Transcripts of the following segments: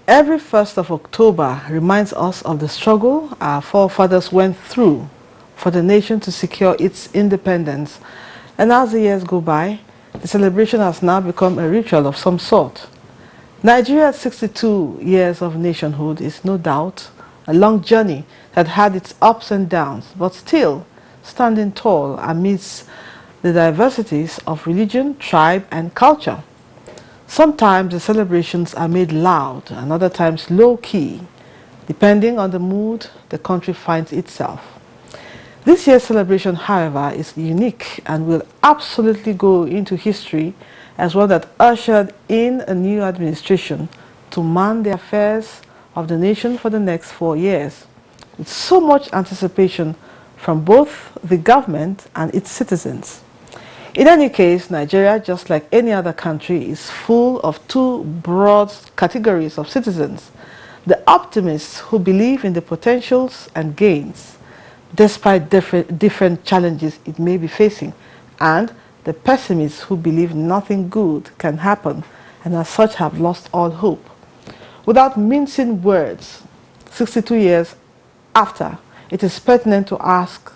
Every 1st of October reminds us of the struggle our forefathers went through for the nation to secure its independence. And as the years go by, the celebration has now become a ritual of some sort. Nigeria's 62 years of nationhood is no doubt a long journey that had its ups and downs, but still standing tall amidst the diversities of religion, tribe, and culture. Sometimes the celebrations are made loud and other times low-key, depending on the mood the country finds itself. This year's celebration, however, is unique and will absolutely go into history as one that ushered in a new administration to man the affairs of the nation for the next 4 years, with so much anticipation from both the government and its citizens. In any case, Nigeria, just like any other country, is full of two broad categories of citizens: the optimists who believe in the potentials and gains, despite different challenges it may be facing, and the pessimists who believe nothing good can happen and as such have lost all hope. Without mincing words, 62 years after, it is pertinent to ask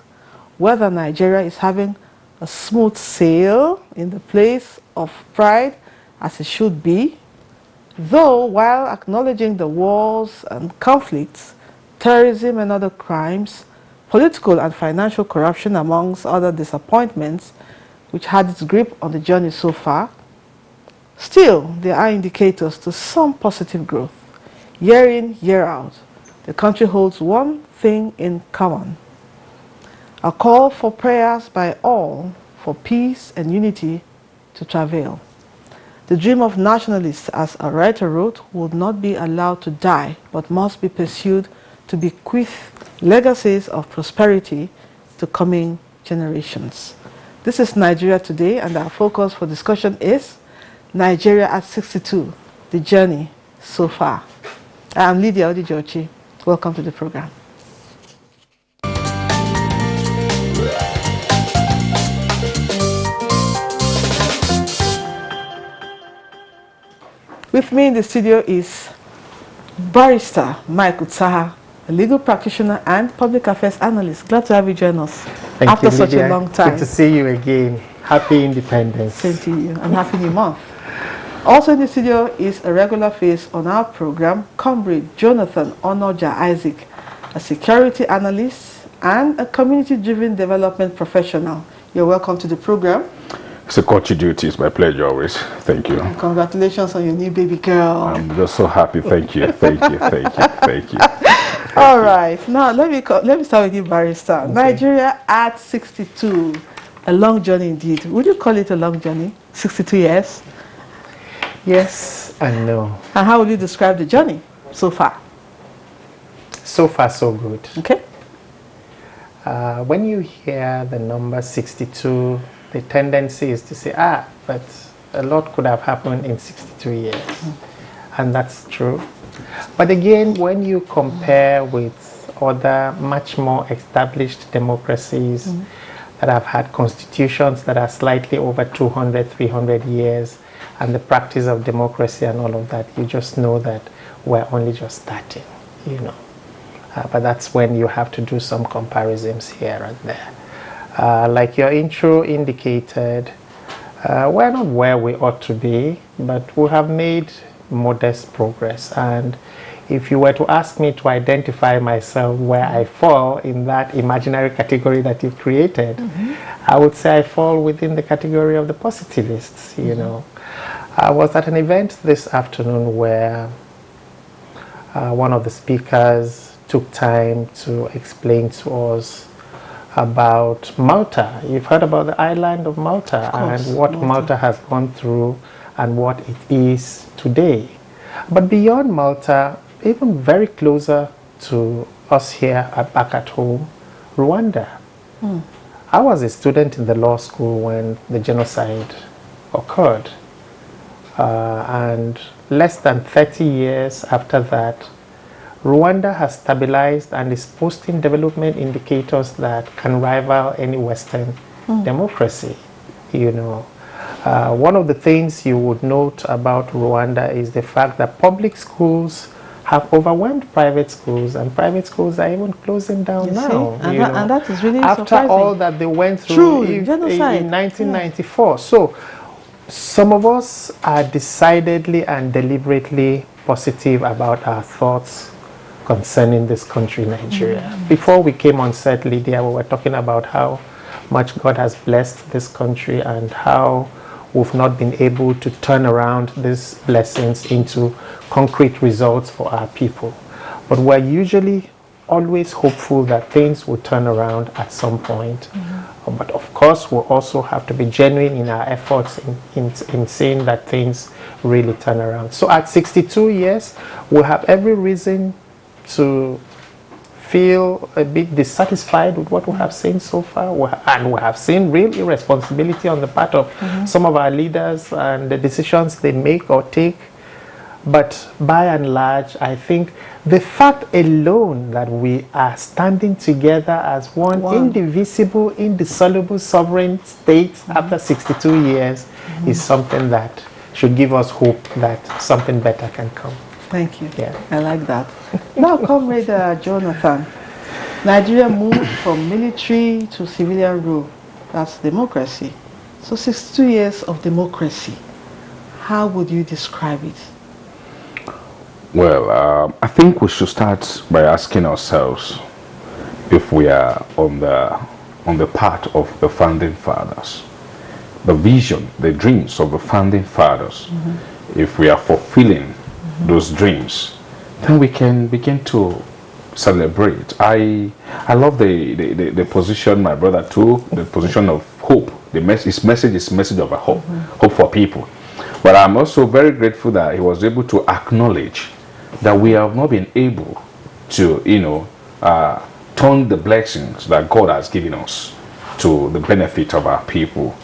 whether Nigeria is having a smooth sail in the place of pride as it should be, though while acknowledging the wars and conflicts, terrorism and other crimes, political and financial corruption amongst other disappointments which had its grip on the journey so far, still there are indicators to some positive growth. Year in, year out, the country holds one thing in common: a call for prayers by all for peace and unity to travail. The dream of nationalists, as a writer wrote, would not be allowed to die, but must be pursued to bequeath legacies of prosperity to coming generations. This is Nigeria Today, and our focus for discussion is Nigeria at 62, the journey so far. I am Lydia Odijochi. Welcome to the program. With me in the studio is Barrister Mike Utsaha, a legal practitioner and public affairs analyst. Glad to have you join us after such a long time. Good to see you again. Happy Independence. Same to you, and happy new month. Also in the studio is a regular face on our program, Comrade Jonathan Onoja Isaac, a security analyst and a community-driven development professional. You're welcome to the program. It's a courtesy duty. It's my pleasure always. Thank you. And congratulations on your new baby girl. I'm just so happy. Thank you. Thank you. Thank you. Thank you. All right. Now let me start with you, Barrister. Okay. Nigeria at 62, a long journey indeed. Would you call it a long journey? 62 years? Yes and no. And how would you describe the journey so far? So far, so good. Okay. When you hear the number 62, the tendency is to say, but a lot could have happened in 62 years. And that's true. But again, when you compare with other much more established democracies that have had constitutions that are slightly over 200, 300 years, and the practice of democracy and all of that, you just know that we're only just starting, you know. But that's when you have to do some comparisons here and there. Like your intro indicated, we're not where we ought to be, but we have made modest progress. And if you were to ask me to identify myself where I fall in that imaginary category that you've created, I would say I fall within the category of the positivists, you know. I was at an event this afternoon where one of the speakers took time to explain to us about Malta. You've heard about the island of Malta and what Malta has gone through and what it is today. But beyond Malta, even very closer to us here back at home, Rwanda. I was a student in the law school when the genocide occurred. And less than 30 years after that, Rwanda has stabilized and is posting development indicators that can rival any Western democracy. You know, one of the things you would note about Rwanda is the fact that public schools have overwhelmed private schools, and private schools are even closing down now. And that is really after surprising. all that they went through True, genocide. in 1994. So some of us are decidedly and deliberately positive about our thoughts concerning this country, Nigeria. Before we came on set, Lydia, we were talking about how much God has blessed this country and how we've not been able to turn around these blessings into concrete results for our people. But we're usually always hopeful that things will turn around at some point. But of course, we'll also have to be genuine in our efforts in seeing that things really turn around. So at 62 years, we'll have every reason to feel a bit dissatisfied with what we have seen so far, and we have seen real irresponsibility on the part of some of our leaders and the decisions they make or take. But by and large, I think the fact alone that we are standing together as one indivisible, indissoluble sovereign state after 62 years is something that should give us hope that something better can come. Thank you. Yeah. I like that. Now, Comrade Jonathan, Nigeria moved from military to civilian rule. That's democracy. So 62 years of democracy. How would you describe it? Well, I think we should start by asking ourselves if we are on the path of the founding fathers, the vision, the dreams of the founding fathers. If we are fulfilling those dreams, then we can begin to celebrate. I love the position my brother took, the position of hope. His message is message of a hope, hope for people. But I'm also very grateful that he was able to acknowledge that we have not been able to, turn the blessings that God has given us to the benefit of our people.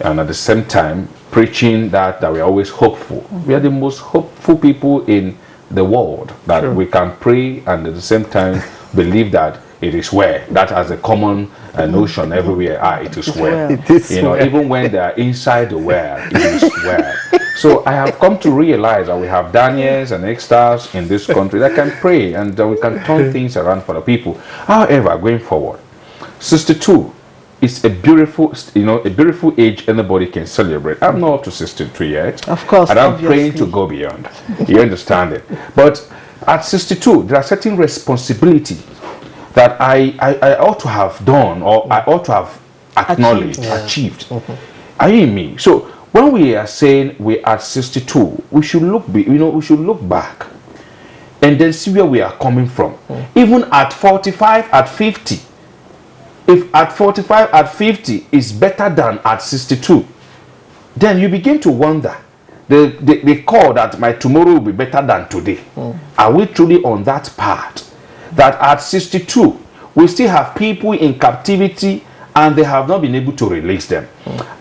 And at the same time, preaching that we are always hopeful. We are the most hopeful people in the world, that we can pray and at the same time believe that it is well. That has a common notion everywhere. It is well. It is well. Even when they are inside the well, it is well. So I have come to realize that we have Daniels and extras in this country that can pray and that we can turn things around for the people. However, going forward, 62 is a beautiful, a beautiful age anybody can celebrate. I'm not up to 63 yet. Of course. And I'm praying to go beyond. You understand it? But at 62, there are certain responsibilities that I ought to have done, or I ought to have acknowledged, achieved. Are you in me? So when we are saying we're at 62, we should we should look back and then see where we are coming from. Even at 45, at 50, if at 45, at 50 is better than at 62, then you begin to wonder. They call that my tomorrow will be better than today. Are we truly on that path? That at 62, we still have people in captivity and they have not been able to release them.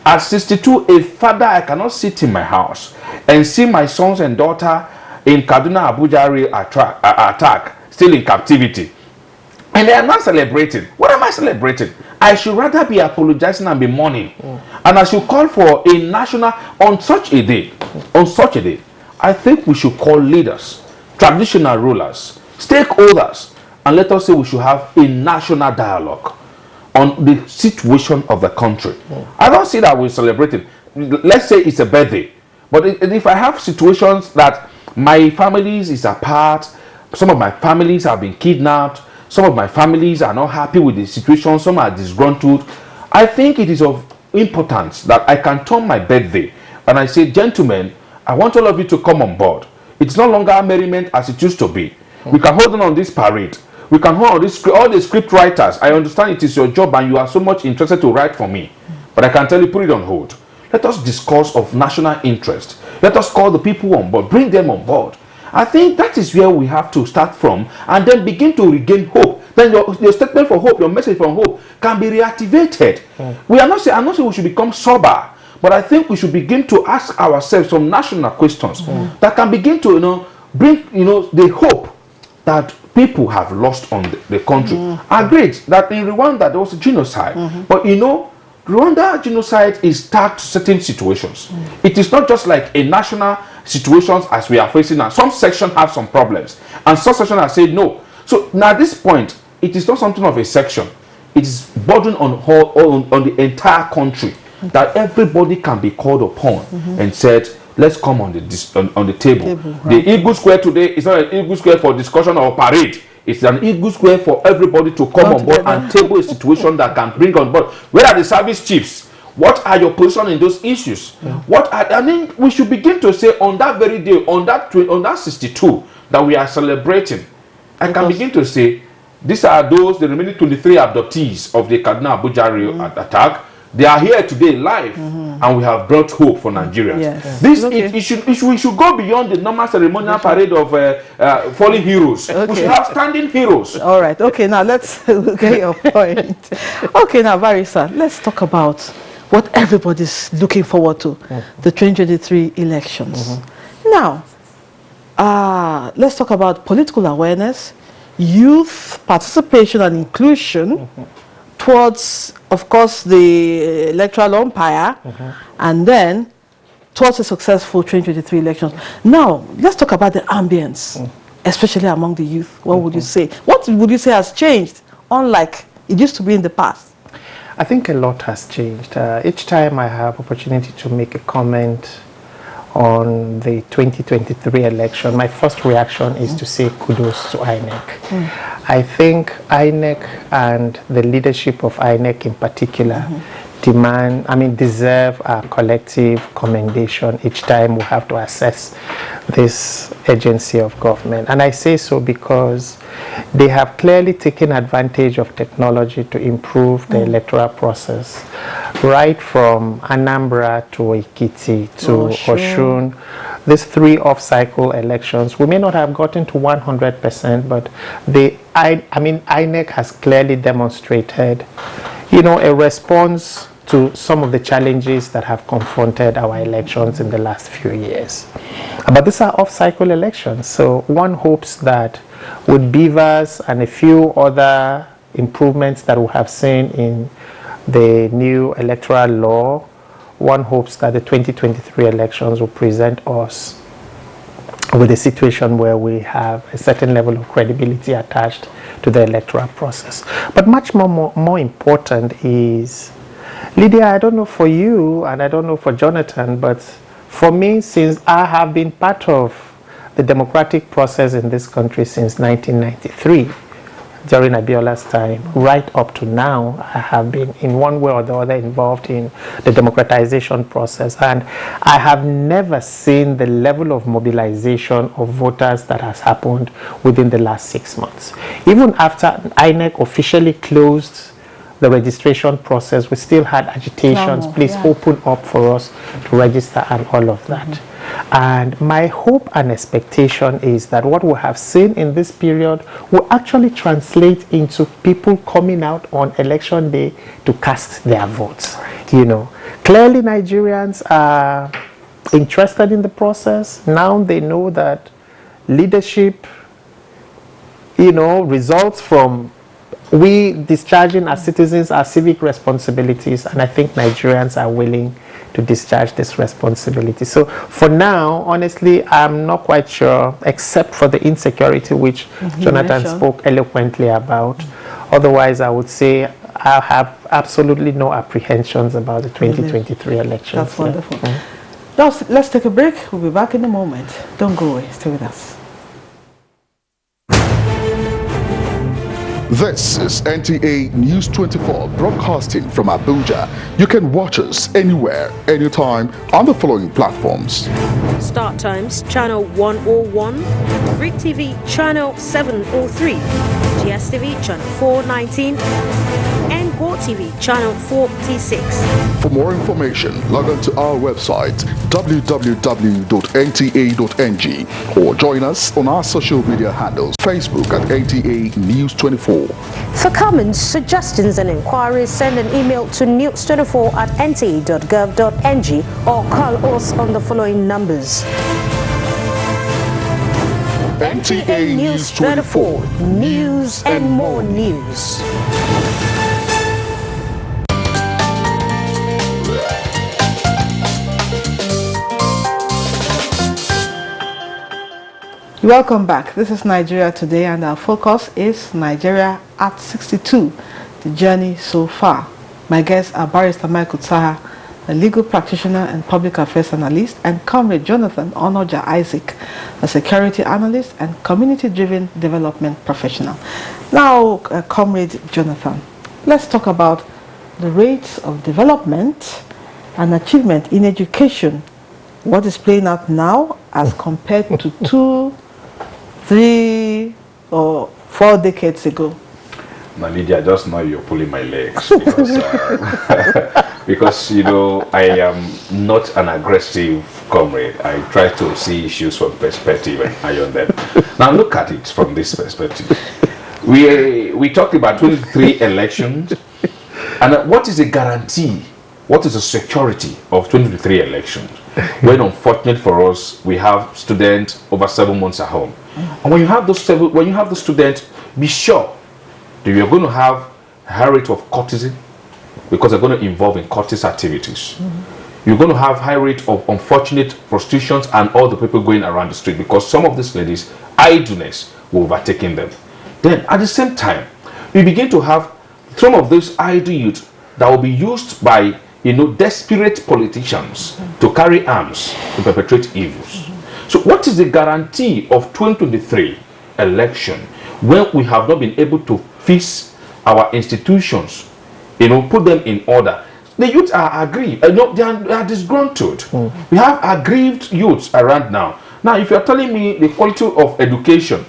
At 62, a father, I cannot sit in my house and see my sons and daughter in Kaduna Abuja rail attack, still in captivity. And they are not celebrating. What am I celebrating? I should rather be apologizing and be mourning. And I should call for a national, on such a day, I think we should call leaders, traditional rulers, stakeholders, and let us say we should have a national dialogue on the situation of the country. I don't see that we're celebrating. Let's say it's a birthday. But if I have situations that my families is apart, some of my families have been kidnapped, some of my families are not happy with the situation, some are disgruntled, I think it is of importance that I can turn my birthday and I say, gentlemen, I want all of you to come on board. It's no longer merriment as it used to be. We can hold on this parade. We can hold on this, all the script writers. I understand it is your job and you are so much interested to write for me. But I can tell you, put it on hold. Let us discuss of national interest. Let us call the people on board, bring them on board. I think that is where we have to start from and then begin to regain hope. Then your statement for hope, your message for hope can be reactivated. We are not saying, I'm not saying we should become sober, but I think we should begin to ask ourselves some national questions that can begin to bring the hope that people have lost on the country. Agreed that in Rwanda there was a genocide, but Rwanda genocide is tagged to certain situations. It is not just like a national situations as we are facing now. Some sections have some problems, and some sections have said no. So now at this point, it is not something of a section. It is burden on the entire country, that everybody can be called upon and said, let's come on the table. Right. The Eagle Square today is not an Eagle Square for discussion or parade. It's an Eagle Square for everybody to come on board and table a situation that can bring on board. Where are the service chiefs? What are your position in those issues? I mean, we should begin to say on that very day, on that 62 that we are celebrating, I can begin to say, these are the remaining 23 abductees of the Kaduna Abuja rail attack. They are here today live, and we have brought hope for Nigerians. Yes. We should go beyond the normal ceremonial parade of fallen heroes. We should have standing heroes. All right. Okay, now let's get your point. Okay, now, Barrister, let's talk about what everybody's looking forward to, the 2023 elections. Now, let's talk about political awareness, youth participation and inclusion towards, of course, the electoral umpire, and then towards a successful 2023 elections. Now, let's talk about the ambience, especially among the youth. What would you say? What would you say has changed, unlike it used to be in the past? I think a lot has changed. Each time I have opportunity to make a comment on the 2023 election, my first reaction is to say kudos to INEC. I think INEC and the leadership of INEC in particular deserve a collective commendation each time we have to assess this agency of government. And I say so because they have clearly taken advantage of technology to improve the electoral process, right from Anambra to Ekiti to Oshun. These 3 off-cycle elections, we may not have gotten to 100%, but INEC has clearly demonstrated, a response to some of the challenges that have confronted our elections in the last few years. But these are off-cycle elections, so one hopes that with BVAS and a few other improvements that we have seen in the new electoral law, one hopes that the 2023 elections will present us with a situation where we have a certain level of credibility attached to the electoral process. But much more important is, Lydia, I don't know for you and I don't know for Jonathan, but for me, since I have been part of the democratic process in this country since 1993, during Abiola's time, right up to now, I have been in one way or the other involved in the democratization process, and I have never seen the level of mobilization of voters that has happened within the last 6 months. Even after INEC officially closed the registration process, we still had agitations, please open up for us to register and all of that. And my hope and expectation is that what we have seen in this period will actually translate into people coming out on election day to cast their votes. Clearly Nigerians are interested in the process. Now they know that leadership, results from we discharging as citizens our civic responsibilities, and I think Nigerians are willing to discharge this responsibility. So for now, honestly, I'm not quite sure, except for the insecurity which Jonathan spoke eloquently about. Otherwise, I would say I have absolutely no apprehensions about the 2023 elections. That's wonderful. Now, let's take a break. We'll be back in a moment. Don't go away. Stay with us. This is NTA News 24 broadcasting from Abuja. You can watch us anywhere, anytime on the following platforms. Start Times Channel 101, Freak TV Channel 703, GSTV Channel 419, and Go TV Channel 46. For more information, log on to our website www.nta.ng or join us on our social media handles, Facebook at NTA News 24. For comments, suggestions and inquiries, send an email to news24@nta.gov.ng or call us on the following numbers. NTA News 24. News and more news. Welcome back. This is Nigeria Today, and our focus is Nigeria at 62, the journey so far. My guests are Barrister Michael Taha, a legal practitioner and public affairs analyst, and Comrade Jonathan Onoja Isaac, a security analyst and community-driven development professional. Now, Comrade Jonathan, let's talk about the rates of development and achievement in education. What is playing out now as compared to 2, 3, or 4 decades ago? Now, Lydia, just now you're pulling my legs because you know, I am not an aggressive comrade. I try to see issues from perspective and iron them. Now look at it from this perspective. We talked about 23 elections, and what is the guarantee? What is the security of 23 elections? When unfortunate for us, we have students over 7 months at home, and when you have the students, be sure that you are going to have a high rate of courtesy, because they're going to involve in courtesy activities. You're going to have high rate of unfortunate prostitutions and all the people going around the street, because some of these ladies, idleness will overtake them. Then at the same time, we begin to have some of those idle youth that will be used by, you know, desperate politicians to carry arms to perpetrate evils. So what is the guarantee of 2023 election when we have not been able to fix our institutions, you know, put them in order? The youths are aggrieved, they are disgruntled. We have aggrieved youths around now. Now, if you are telling me the quality of education,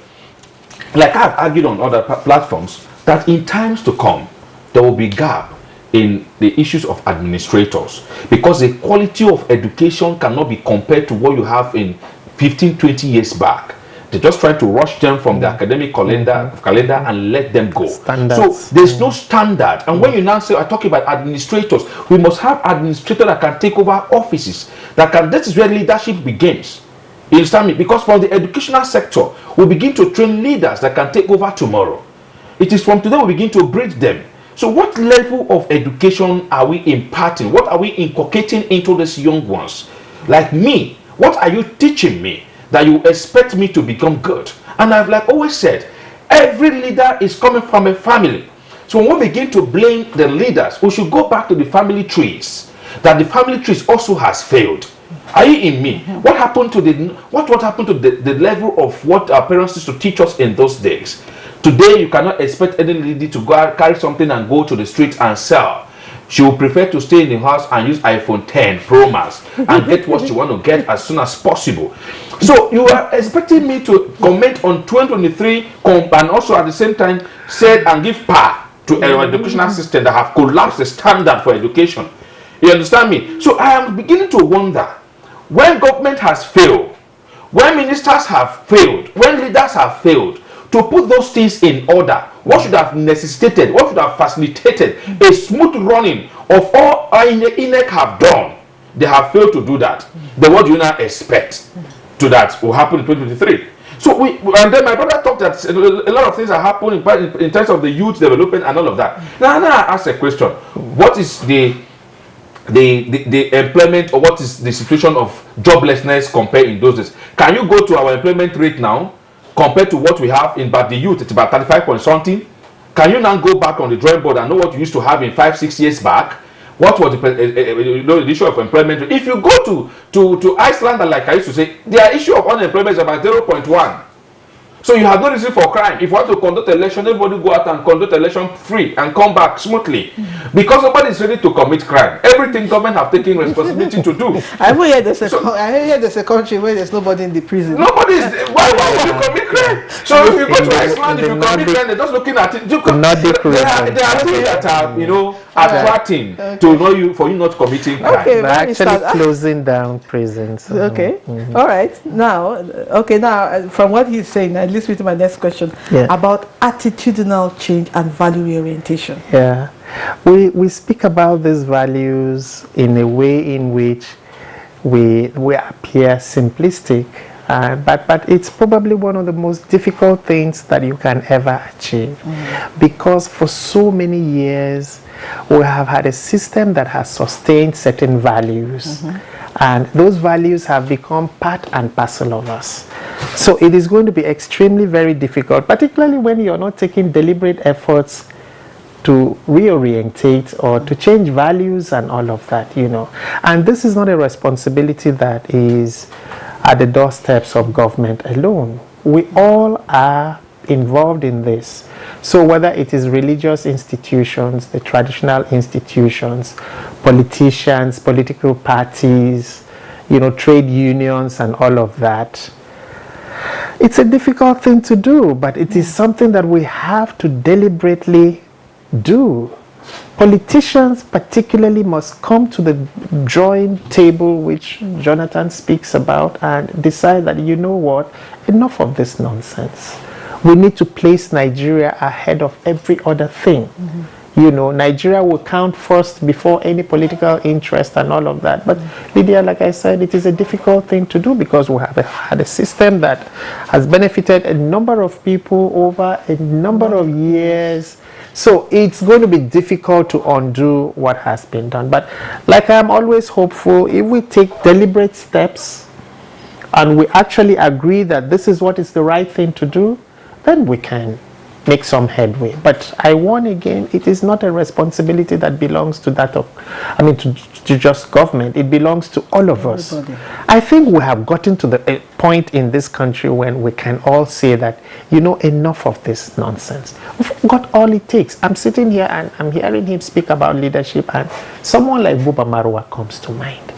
like I've argued on other platforms, that in times to come, there will be gap in the issues of administrators, because the quality of education cannot be compared to what you have in 15-20 years back. They just try to rush them from the academic calendar and let them go. Standards. So there's no standard. And when you now say, I talk about administrators, we must have administrators that can take over offices. This is where leadership begins. You understand me? Because from the educational sector, we begin to train leaders that can take over tomorrow. It is from today we begin to breed them. So what level of education are we imparting? What are we inculcating into these young ones? Like me, what are you teaching me that you expect me to become good? And I've like always said, every leader is coming from a family. So when we begin to blame the leaders, we should go back to the family trees, that the family trees also has failed. Are you in me? What happened to what happened to the level of what our parents used to teach us in those days? Today you cannot expect any lady to go carry something and go to the street and sell. She will prefer to stay in the house and use iPhone 10 Pro Max and get what she want to get as soon as possible. So you are expecting me to comment on 2023 and also at the same time said and give power to an educational system that have collapsed the standard for education. You understand me? So I am beginning to wonder, when government has failed, when ministers have failed, when leaders have failed to put those things in order, what should have necessitated, what should have facilitated a smooth running of all INEC have done? They have failed to do that. Then what do you now expect to that will happen in 2023? So and then my brother talked that a lot of things are happening in terms of the youth development and all of that. Now I ask a question: what is the employment, or what is the situation of joblessness compared in those days? Can you go to our employment rate now compared to what we have in the youth? It's about 35 point something. Can you now go back on the drawing board and know what you used to have in 5-6 years back? What was the issue of employment? If you go to Iceland, like I used to say, their issue of unemployment is about 0.1. So you have no reason for crime. If you want to conduct election, everybody go out and conduct election free and come back smoothly. Because nobody is ready to commit crime. Everything government have taken responsibility to do. I hear there's a country where there's nobody in the prison. Nobody is. Why would you commit crime? So if you go to Iceland, if you commit crime, they're just looking at it. There are things that are, you know, attracting to know you for you not committing crime. They're actually closing down prisons. Okay. All right. Now, from what he's saying, at least with my next question about attitudinal change and value orientation. Yeah, we speak about these values in a way in which we appear simplistic, but it's probably one of the most difficult things that you can ever achieve, because for so many years we have had a system that has sustained certain values, And those values have become part and parcel of us. So it is going to be extremely very difficult, particularly when you're not taking deliberate efforts to reorientate or to change values and all of that, you know. And this is not a responsibility that is at the doorsteps of government alone. We all are involved in this. So whether it is religious institutions, the traditional institutions, politicians, political parties, you know, trade unions and all of that, it's a difficult thing to do, but it is something that we have to deliberately do. Politicians particularly must come to the drawing table, which Jonathan speaks about, and decide that, you know what, enough of this nonsense. We need to place Nigeria ahead of every other thing. You know, Nigeria will count first before any political interest and all of that. But Lydia, like I said, it is a difficult thing to do because we have had a system that has benefited a number of people over a number of years. So it's going to be difficult to undo what has been done. But like I'm always hopeful, if we take deliberate steps and we actually agree that this is what is the right thing to do, then we can make some headway. But I warn again, it is not a responsibility that belongs to that of, to just government. It belongs to all of us. I think we have gotten to the point in this country when we can all say that, you know, enough of this nonsense. We've got all it takes. I'm sitting here and I'm hearing him speak about leadership, and someone like Buba Marwa comes to mind.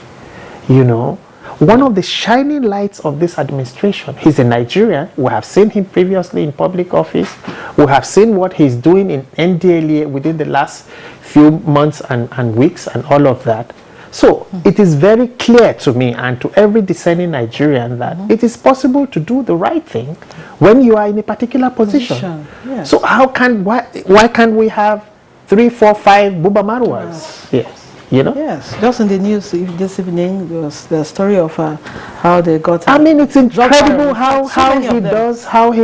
You know, one of the shining lights of this administration. He's a Nigerian. We have seen him previously in public office. We have seen what he's doing in NDLEA within the last few months and weeks and all of that. So it is very clear to me and to every discerning Nigerian that it is possible to do the right thing when you are in a particular position. Yes. So why can't we have 3, 4, 5 Buba Marwas? Yes. You know? Yes, just in the news this evening, there was the story of how they got. I mean, it's incredible how he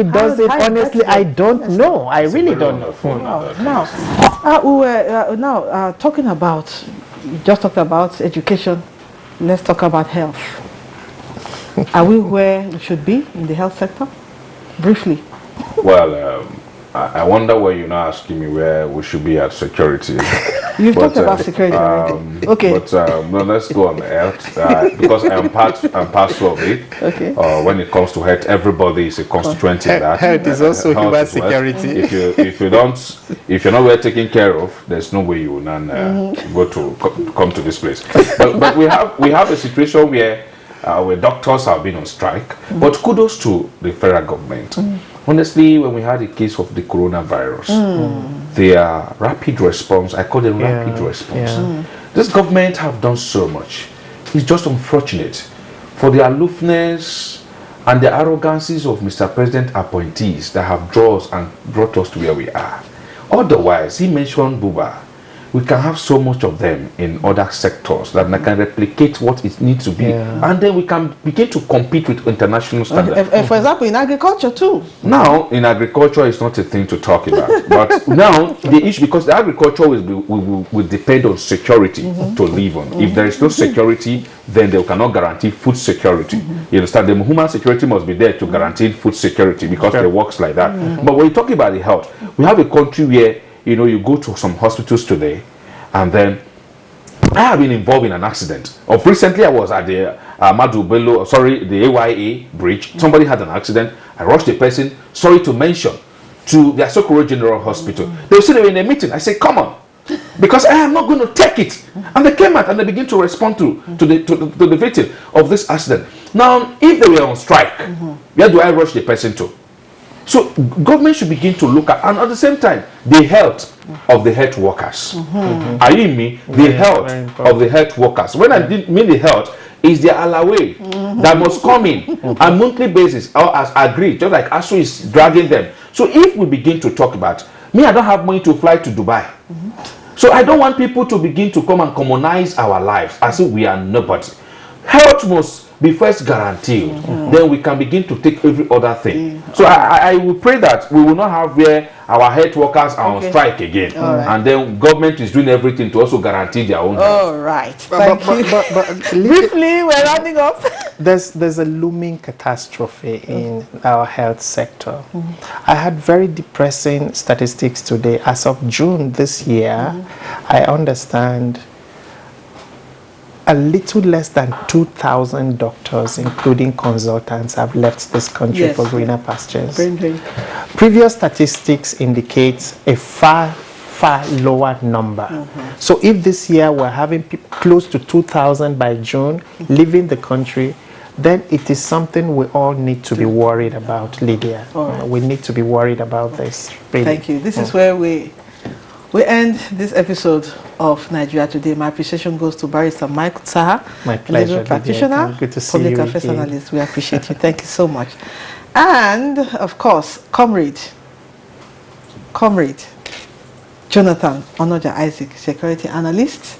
does it. Honestly, I don't know. I really don't know. Now, we were talking about. You just talked about education. Let's talk about health. Are we where we should be in the health sector? Briefly. Well, I wonder why you're not asking me where we should be at security. You've talked about security already. Okay. But no, let's go on health because I'm part and parcel of it. Okay. When it comes to health, everybody is a constituent in that. Health is also human security. If you're not well taken care of, there's no way you will not come to this place. But we have a situation where doctors have been on strike. But kudos to the federal government. Honestly, when we had the case of the coronavirus, their rapid response, I call them rapid response. This government have done so much. It's just unfortunate for the aloofness and the arrogances of Mr. President appointees that have brought us to where we are. Otherwise, he mentioned Buba. We can have so much of them in other sectors that can replicate what it needs to be, and then we can begin to compete with international standards. For example, in agriculture too. Now, in agriculture, it's not a thing to talk about. But now, the issue, because the agriculture will depend on security to live on. If there is no security, then they cannot guarantee food security. You understand? The human security must be there to guarantee food security because it works like that. But when you talk about the health, we have a country where you go to some hospitals today, and then I have been involved in an accident. Recently, I was at the the AYA bridge. Somebody had an accident. I rushed the person, sorry to mention, to the Asokoro General Hospital. They were in a meeting. I said, come on, because I am not going to take it. And they came out and they began to respond to the victim of this accident. Now, if they were on strike, where do I rush the person to? So government should begin to look at, and at the same time, the health of the health workers. Are you in me? The health of the health workers. When I mean the health, is the alloway that must come in on a monthly basis, or as agreed, just like ASU is dragging them. So if we begin to talk about, I don't have money to fly to Dubai. So I don't want people to begin to come and commonize our lives as if we are nobody. Health must be first guaranteed, then we can begin to take every other thing. So I will pray that we will not have where our health workers are on strike again, and then government is doing everything to also guarantee their own health. All right. Thank you. But Briefly, we're rounding up. there's a looming catastrophe in our health sector. I had very depressing statistics today. As of June this year, I understand a little less than 2,000 doctors, including consultants, have left this country for greener pastures. Previous statistics indicate a far lower number. So if this year we're having close to 2,000 by June leaving the country, then it is something we all need to be worried about, Lydia. We need to be worried about this. Really. Thank you. This is where we end this episode of Nigeria Today. My appreciation goes to Barrister Mike Saha, My pleasure, legal practitioner, good to see public you affairs again. analyst. We appreciate you. Thank you so much. And of course, Comrade Jonathan Onoja Isaac, security analyst,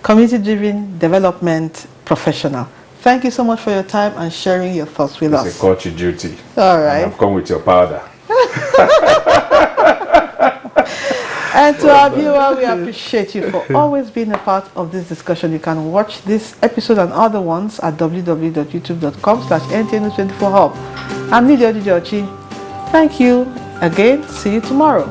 community-driven development professional. Thank you so much for your time and sharing your thoughts with us. It's a courtship duty. All right. I've come with your powder. And to our viewer, we appreciate you for always being a part of this discussion. You can watch this episode and other ones at www.youtube.com/NTN24Hub. I'm Lydia Odijochi. Thank you again. See you tomorrow.